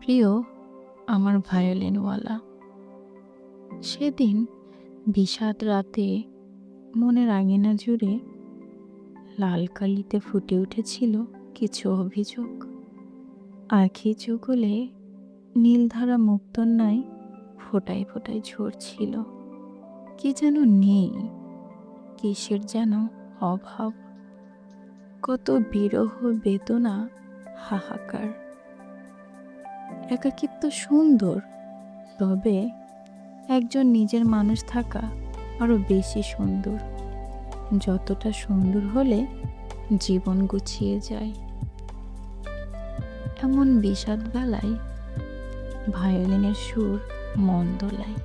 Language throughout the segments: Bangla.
প্রিয় আমার ভায়োলিনওয়ালা, সেদিন বিষাদ রাতে মনের আঙিনা জুড়ে লাল কালিতে ফুটে উঠেছিল কিছু অভিযোগ। আখি চুগলে নীলধারা মুক্তন্যায় ফোটায় ফোটায় ঝরছিল। কি যেন নেই, কিসের যেন অভাব, কত বিরহ বেদনা, হাহাকার। একাকিত্ব সুন্দর, তবে একজন নিজের মানুষ থাকা আরো বেশি সুন্দর। যতটা সুন্দর হলে জীবন গুছিয়ে যায়। এমন বিষাদ বেলায় ভায়োলিনের সুর মন দোলায়।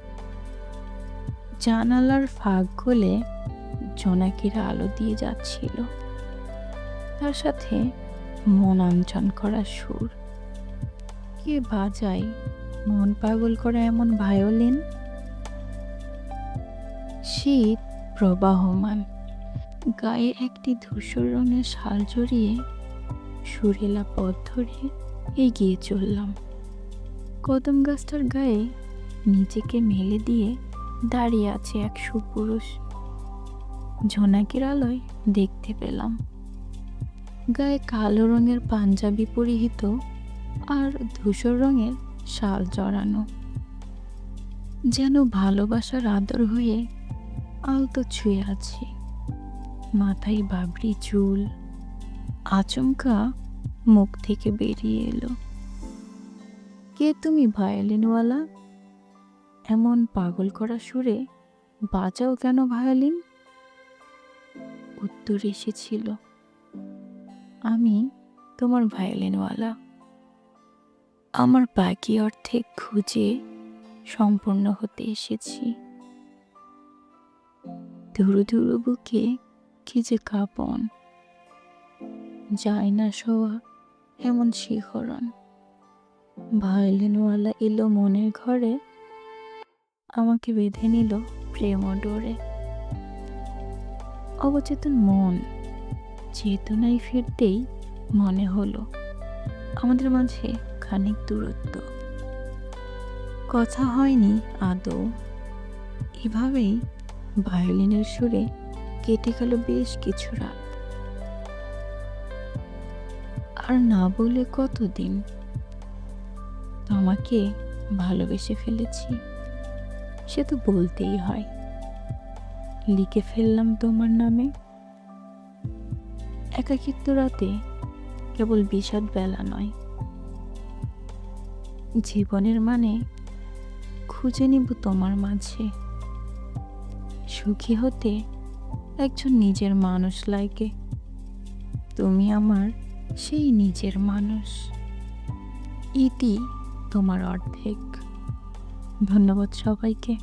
জানালার ফাঁক গলে জোনাকিরা আলো দিয়ে যাচ্ছিল, তার সাথে মন আঞ্চন করা সুর। কে বাজায় মন পাগল করা এমন ভায়োলিন? শীত প্রবাহমান, গায়ে একটি ধূসর রঙের শাল জড়িয়ে সুরেলা পথ ধরে এগিয়ে চললাম। কদম গাছটার গায়ে নিজেকে মেলে দিয়ে দাঁড়িয়ে আছে এক সুপুরুষ। জোনাকির আলোয় দেখতে পেলাম গায়ে কালো রঙের পাঞ্জাবি পরিহিত আর ধূসর রঙের শাল জড়ানো, যেন ভালোবাসার আদর হয়ে আলতো ছুঁয়ে আছে। মাথায় বাবরি চুল, আচমকা মুখ থেকে বেরিয়ে এলো, কে তুমি ভায়োলিনওয়ালা? এমন পাগল করা সুরে বাজাও কেন ভায়োলিন? উত্তর এসেছিল, আমি তোমার ভায়োলিনওয়ালা। আমার বাকি অর্ধেক খুঁজে সম্পূর্ণ হতে এসেছি। ধুরু ধুরু বুকে কি যে কাঁপন, যায় না শোয়া এমন শিহরণ। ভায়োলিনওয়ালা এলো মনের ঘরে, আমাকে বেঁধে নিল প্রেম ডোরে। অবচেতন মন চেতনায় ফিরতেই মনে হলো আমাদের মাঝে খানিক দূরত্ব। কথা হয়নি আদৌ। এভাবেই ভায়োলিনের সুরে কেটে গেল বেশ কিছু রাত। আর না বলে কতদিন তোমাকে ভালোবেসে ফেলেছি, সে তো বলতেই হয়। লিখে ফেললাম তোমার নামে। একাকিত্ব রাতে কেবল বিষাদ বেলা নয়, জীবনের মানে খুঁজে নিব তোমার মাঝে। সুখী হতে একজন নিজের মানুষ লাগে, তুমি আমার সেই নিজের মানুষ। ইতি তোমার অর্ধেক। ধন্যবাদ সবাইকে।